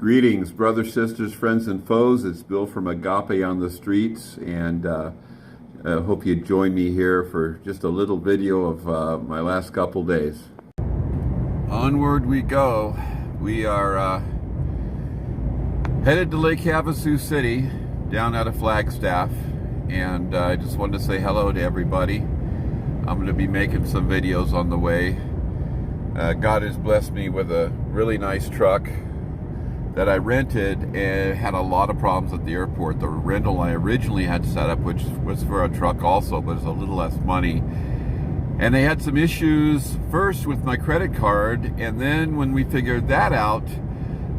Greetings, brothers, sisters, friends, and foes. It's Bill from Agape on the Streets, and I hope you join me here for just a little video of my last couple days. Onward we go. We are headed to Lake Havasu City, down out of Flagstaff, and I just wanted to say hello to everybody. I'm going to be making some videos on the way. God has blessed me with a really nice truck that I rented, and had a lot of problems at the airport. The rental I originally had set up, which was for a truck also, but it's a little less money. And they had some issues first with my credit card, and then when we figured that out,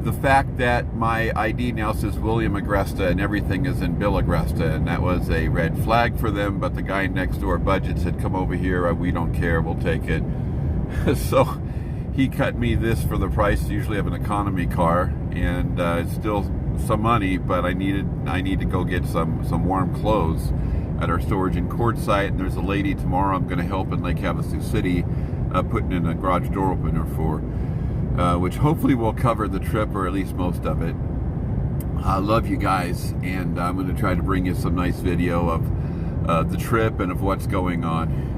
the fact that my ID now says William Agresta and everything is in Bill Agresta, and that was a red flag for them, but the guy next door, Budget, said, come over here, we don't care, we'll take it. So he cut me this for the price usually of an economy car, and it's still some money, but I need to go get some warm clothes at our storage and court site. And there's a lady tomorrow I'm going to help in Lake Havasu City, putting in a garage door opener for, which hopefully will cover the trip, or at least most of it. I love you guys, and I'm going to try to bring you some nice video of the trip and of what's going on.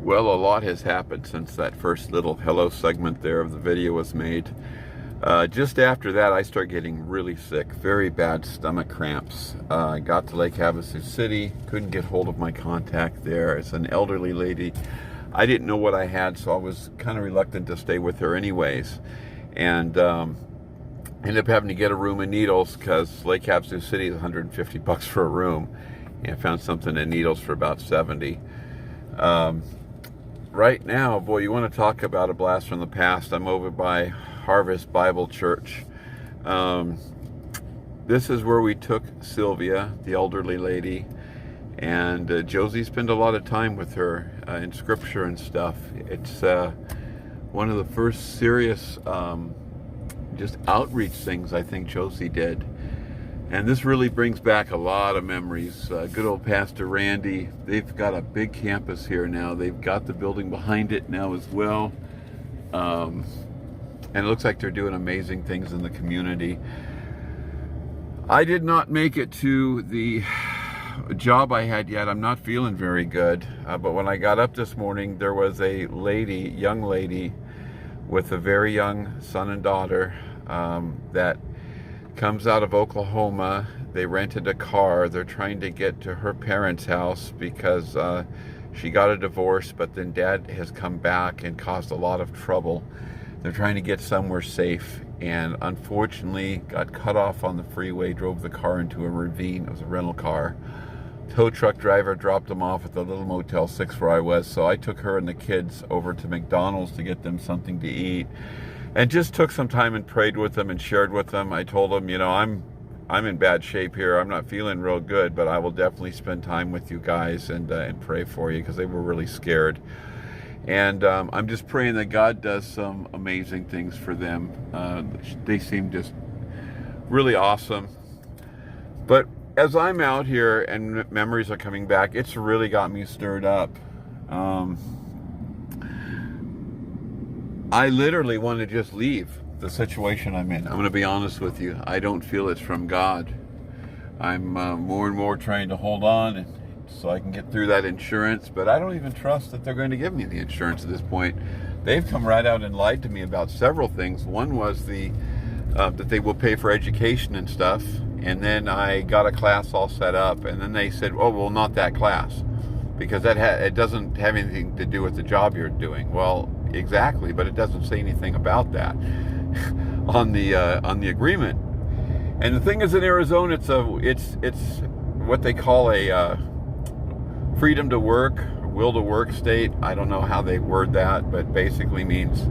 Well, a lot has happened since that first little hello segment there of the video was made. Just after that, I started getting really sick, very bad stomach cramps. I got to Lake Havasu City, couldn't get hold of my contact there. It's an elderly lady. I didn't know what I had, so I was kind of reluctant to stay with her anyways. And ended up having to get a room in Needles, because Lake Havasu City is $150 for a room. And I found something in Needles for about 70. Right now, boy, you want to talk about a blast from the past. I'm over by Harvest Bible Church. This is where we took Sylvia, the elderly lady, and Josie spent a lot of time with her in scripture and stuff. It's one of the first serious just outreach things I think Josie did. And this really brings back a lot of memories. Good old Pastor Randy. They've got a big campus here now. They've got the building behind it now as well. And it looks like they're doing amazing things in the community. I did not make it to the job I had yet. I'm not feeling very good. But when I got up this morning, there was a lady, young lady, with a very young son and daughter that comes out of Oklahoma. They rented a car. They're trying to get to her parents' house because she got a divorce, but then dad has come back and caused a lot of trouble. They're trying to get somewhere safe, and unfortunately got cut off on the freeway, drove the car into a ravine. It was a rental car. Tow truck driver dropped them off at the little Motel 6 where I was, so I took her and the kids over to McDonald's to get them something to eat. And just took some time and prayed with them and shared with them. I told them, you know, I'm in bad shape here. I'm not feeling real good, but I will definitely spend time with you guys and pray for you, because they were really scared. And I'm just praying that God does some amazing things for them. They seem just really awesome. But as I'm out here and memories are coming back, it's really got me stirred up. I literally want to just leave the situation I'm in. I'm going to be honest with you. I don't feel it's from God. I'm more and more trying to hold on so I can get through that insurance, but I don't even trust that they're going to give me the insurance at this point. They've come right out and lied to me about several things. One was that they will pay for education and stuff, and then I got a class all set up, and then they said, oh, well, not that class, because it doesn't have anything to do with the job you're doing. Well, exactly, but it doesn't say anything about that on the agreement. And the thing is, in Arizona, it's what they call a freedom to work, will to work state. I don't know how they word that, but basically means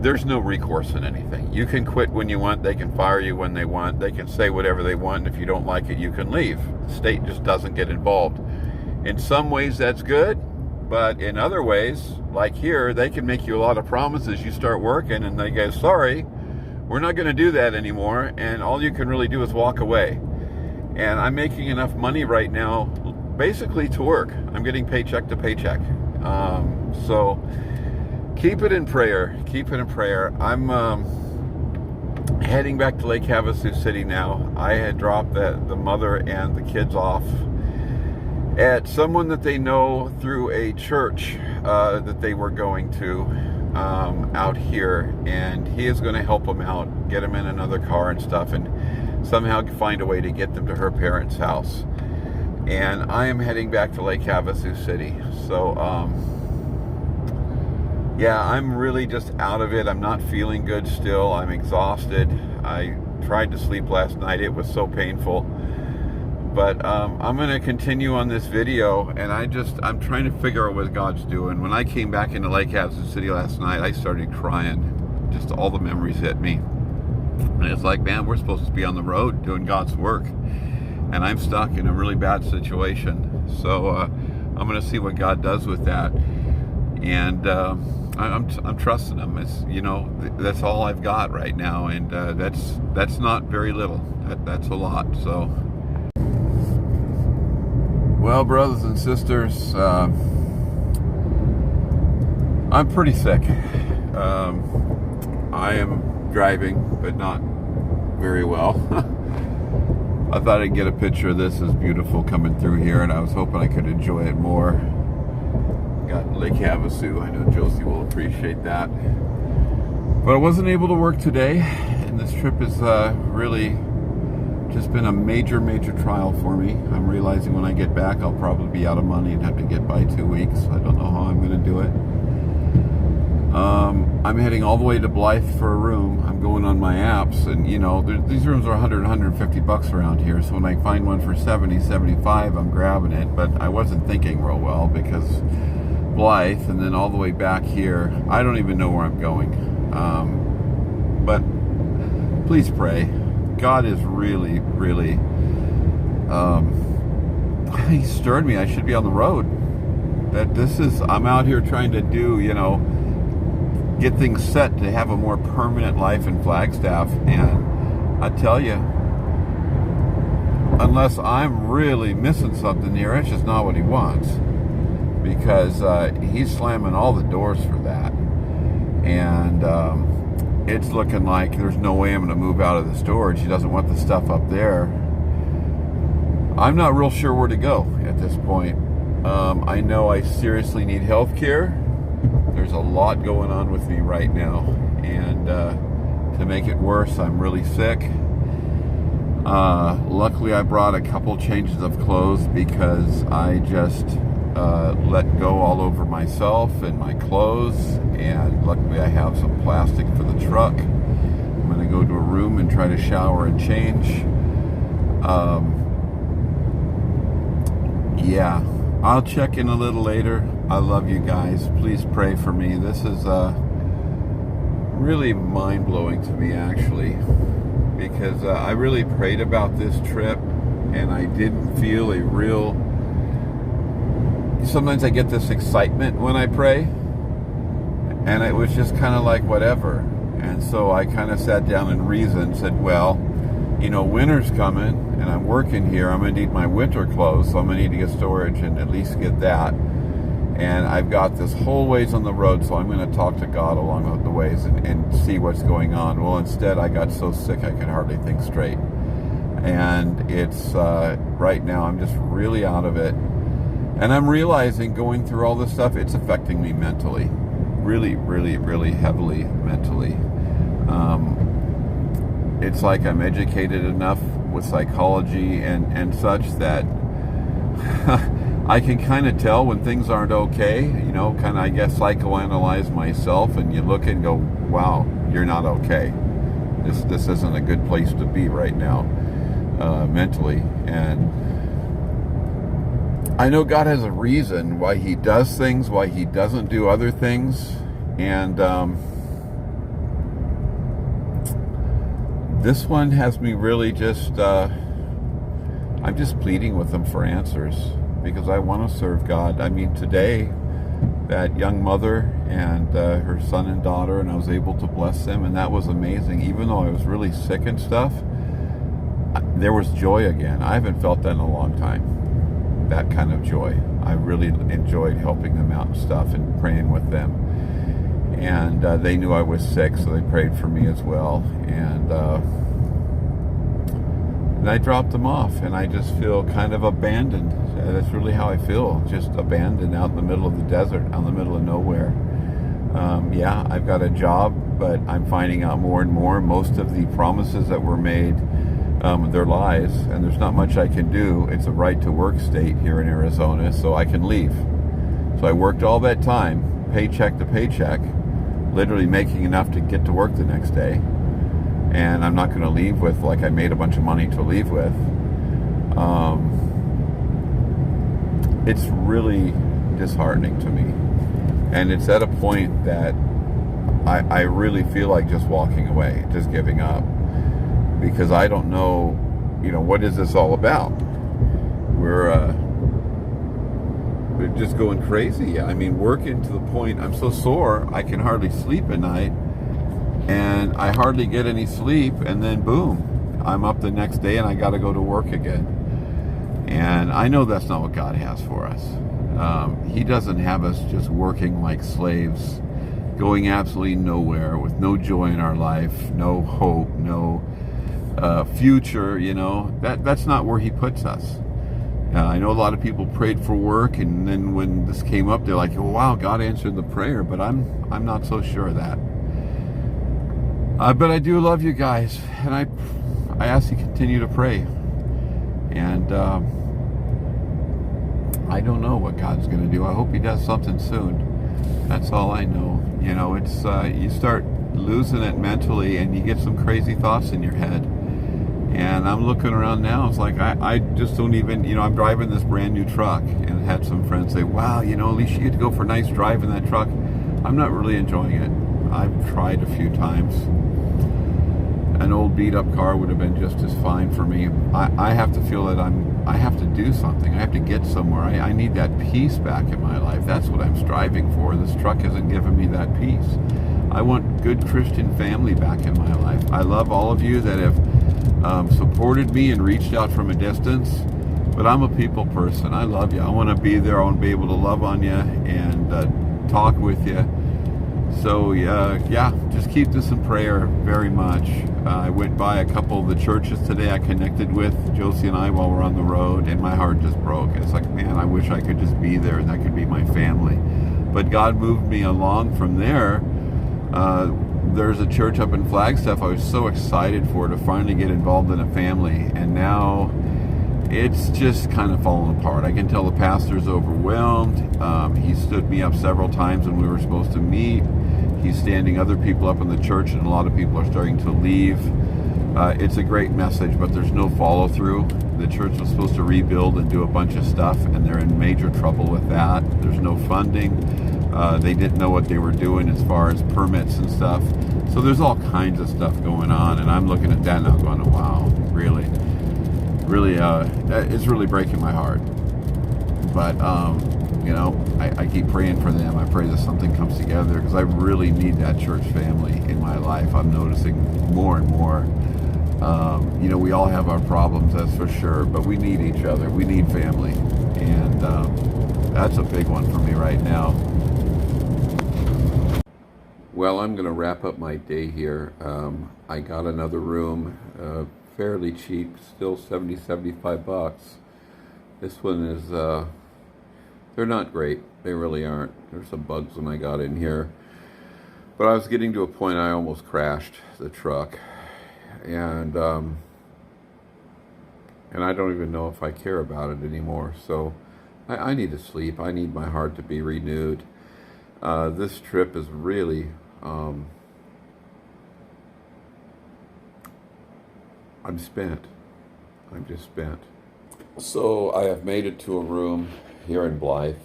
there's no recourse in anything. You can quit when you want. They can fire you when they want. They can say whatever they want, and if you don't like it, you can leave. The state just doesn't get involved. In some ways, that's good. But in other ways, like here, they can make you a lot of promises. You start working and they go, sorry, we're not going to do that anymore. And all you can really do is walk away. And I'm making enough money right now, basically, to work. I'm getting paycheck to paycheck. So keep it in prayer. Keep it in prayer. heading back to Lake Havasu City now. I had dropped the mother and the kids off at someone that they know through a church that they were going to out here, and he is going to help them out, get them in another car and stuff, and somehow find a way to get them to her parents' house. And I am heading back to Lake Havasu City. So yeah, I'm really just out of it. I'm not feeling good still. I'm exhausted. I tried to sleep last night. It was so painful. But I'm going to continue on this video, and I'm trying to figure out what God's doing. When I came back into Lake Havasu City last night, I started crying. Just all the memories hit me. And it's like, man, we're supposed to be on the road doing God's work. And I'm stuck in a really bad situation. So I'm going to see what God does with that. And I'm trusting Him. It's, you know, that's all I've got right now. And that's not very little. That's a lot. So, well, brothers and sisters, I'm pretty sick. I am driving, but not very well. I thought I'd get a picture of this. It's beautiful coming through here, and I was hoping I could enjoy it more. Got Lake Havasu. I know Josie will appreciate that. But I wasn't able to work today, and this trip has really just been a major trial for me. I'm realizing when I get back, I'll probably be out of money and have to get by 2 weeks. I don't know how I'm going to do it. I'm heading all the way to Blythe for a room. I'm going on my apps, and you know, these rooms are 100, 150 bucks around here. So when I find one for 70, 75, I'm grabbing it. But I wasn't thinking real well, because Blythe and then all the way back here, I don't even know where I'm going. But please pray. God is really He stirred me. I should be on the road. I'm out here trying to do, you know, get things set to have a more permanent life in Flagstaff. And I tell you, unless I'm really missing something here, it's just not what He wants. Because He's slamming all the doors for that. And it's looking like there's no way I'm going to move out of the storage. He doesn't want the stuff up there. I'm not real sure where to go at this point. I know I seriously need health care. There's a lot going on with me right now. And to make it worse, I'm really sick. Luckily, I brought a couple changes of clothes, because I just let go all over myself and my clothes, and luckily I have some plastic for the truck. I'm going to go to a room and try to shower and change. Yeah, I'll check in a little later. I love you guys. Please pray for me. This is really mind-blowing to me, actually, because I really prayed about this trip, and I didn't feel a real... Sometimes I get this excitement when I pray, and it was just kind of like whatever. And so I kind of sat down and reasoned, said, well, you know, winter's coming, and I'm working here. I'm going to need my winter clothes, so I'm going to need to get storage and at least get that. And I've got this whole ways on the road, so I'm going to talk to God along the ways and see what's going on. Well, instead, I got so sick I could hardly think straight. And it's, right now, I'm just really out of it. And I'm realizing, going through all this stuff, it's affecting me mentally. Really heavily mentally. It's like I'm educated enough with psychology and such that I can kind of tell when things aren't okay, you know, kind of, I guess, psychoanalyze myself, and you look and go, wow, you're not okay. This isn't a good place to be right now, mentally. And I know God has a reason why He does things, why He doesn't do other things. And this one has me really just, I'm just pleading with Him for answers, because I want to serve God. I mean, today, that young mother and her son and daughter, and I was able to bless them, and that was amazing. Even though I was really sick and stuff, there was joy again. I haven't felt that in a long time, that kind of joy. I really enjoyed helping them out and stuff and praying with them. And they knew I was sick, so they prayed for me as well. And I dropped them off, and I just feel kind of abandoned. That's really how I feel, just abandoned out in the middle of the desert, out in the middle of nowhere. Yeah, I've got a job, but I'm finding out more and more most of the promises that were made, they're lies, and there's not much I can do. It's a right to work state here in Arizona, so I can leave. So I worked all that time, paycheck to paycheck, literally making enough to get to work the next day. And I'm not going to leave with like I made a bunch of money to leave with. It's really disheartening to me. And it's at a point that I really feel like just walking away, just giving up. Because I don't know, what is this all about? We're just going crazy. I mean, working to the point I'm so sore I can hardly sleep at night. And I hardly get any sleep, and then boom, I'm up the next day and I got to go to work again. And I know that's not what God has for us. He doesn't have us just working like slaves, going absolutely nowhere, with no joy in our life, no hope, no future. That's not where He puts us. I know a lot of people prayed for work, and then when this came up, they're like, "Oh, wow, God answered the prayer," but I'm not so sure of that. But I do love you guys, and I ask you to continue to pray. And I don't know what God's going to do. I hope He does something soon. That's all I know. It's you start losing it mentally, and you get some crazy thoughts in your head. And I'm looking around now. It's like I just don't even. I'm driving this brand new truck, and had some friends say, "Wow, at least you get to go for a nice drive in that truck." I'm not really enjoying it. I've tried a few times. An old beat-up car would have been just as fine for me. I have to feel that I have to do something. I have to get somewhere. I need that peace back in my life. That's what I'm striving for. This truck hasn't given me that peace. I want good Christian family back in my life. I love all of you that have supported me and reached out from a distance, but I'm a people person. I love you. I want to be there. I want to be able to love on you and talk with you. So yeah, just keep this in prayer very much. I went by a couple of the churches today I connected with, Josie and I, while we're on the road, and my heart just broke. It's like, man, I wish I could just be there and that could be my family. But God moved me along from there. There's a church up in Flagstaff I was so excited for, to finally get involved in a family, and now it's just kind of falling apart. I can tell the pastor's overwhelmed. He stood me up several times when we were supposed to meet. He's standing other people up in the church, and a lot of people are starting to leave. It's a great message, but there's no follow-through. The church was supposed to rebuild and do a bunch of stuff, and they're in major trouble with that. There's no funding. They didn't know what they were doing as far as permits and stuff. So there's all kinds of stuff going on, and I'm looking at that now going, oh, wow, really, it's really breaking my heart. But, I keep praying for them. I pray that something comes together, because I really need that church family in my life. I'm noticing more and more. We all have our problems, that's for sure, but we need each other. We need family. And that's a big one for me right now. Well, I'm going to wrap up my day here. I got another room, fairly cheap, still $75. This one is, they're not great. They really aren't. There's some bugs when I got in here. But I was getting to a point I almost crashed the truck. And I don't even know if I care about it anymore. So I need to sleep. I need my heart to be renewed. This trip is really, I'm spent. I'm just spent. So I have made it to a room here in Blythe.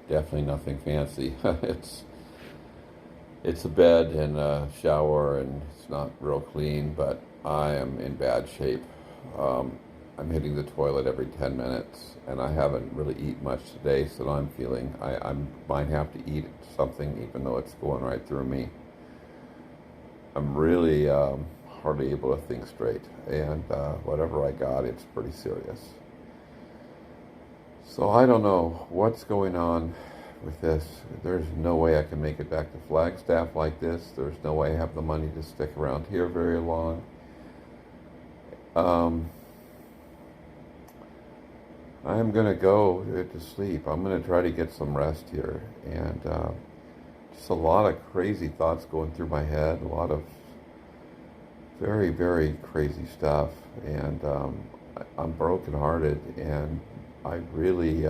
Definitely nothing fancy. It's a bed and a shower, and it's not real clean, but I am in bad shape. I'm hitting the toilet every 10 minutes, and I haven't really eaten much today, so I'm feeling I might have to eat something, even though it's going right through me. I'm really hardly able to think straight, and whatever I got, it's pretty serious. So I don't know what's going on with this. There's no way I can make it back to Flagstaff like this. There's no way I have the money to stick around here very long. I'm going to go to sleep. I'm going to try to get some rest here. And just a lot of crazy thoughts going through my head, a lot of very, very crazy stuff. And I'm brokenhearted, and I really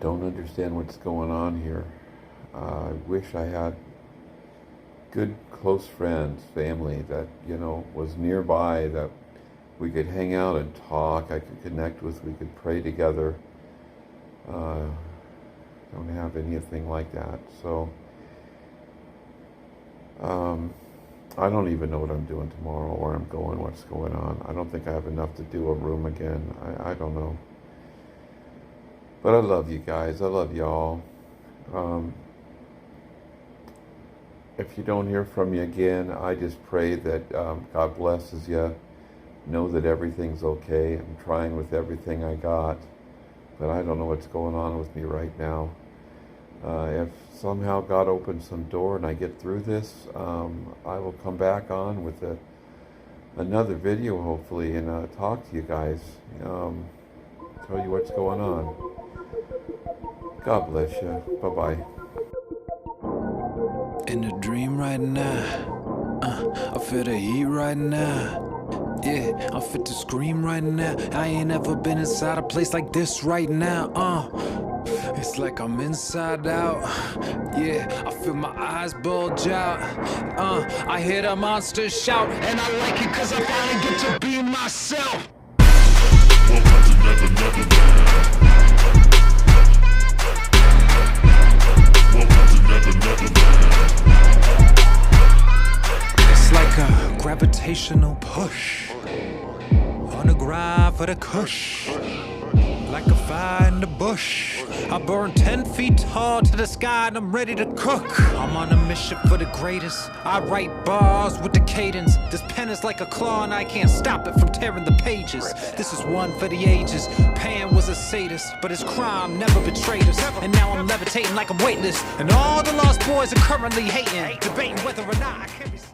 don't understand what's going on here. I wish I had good, close friends, family that, you know, was nearby, that we could hang out and talk, I could connect with, we could pray together. Don't have anything like that. So, I don't even know what I'm doing tomorrow, where I'm going, what's going on. I don't think I have enough to do a room again. I don't know. But I love you guys. I love y'all. If you don't hear from me again, I just pray that God blesses you. Know that everything's okay. I'm trying with everything I got, but I don't know what's going on with me right now. If somehow God opens some door and I get through this, I will come back on with another video, hopefully, and talk to you guys. Tell you what's going on. God bless you. Bye-bye. In a dream right now, I feel the heat right now. Yeah, I'm fit to scream right now. I ain't ever been inside a place like this right now. It's like I'm inside out. Yeah, I feel my eyes bulge out. I hear the monsters shout, and I like it 'cause I finally get to be myself. It's like a gravitational push on the grind for the kush. Like a fire in the bush, I burn 10 feet tall to the sky and I'm ready to cook. I'm on a mission for the greatest. I write bars with the cadence. This pen is like a claw and I can't stop it from tearing the pages. This is one for the ages. Pan was a sadist, but his crime never betrayed us. And now I'm levitating like I'm weightless. And all the lost boys are currently hating, debating whether or not I can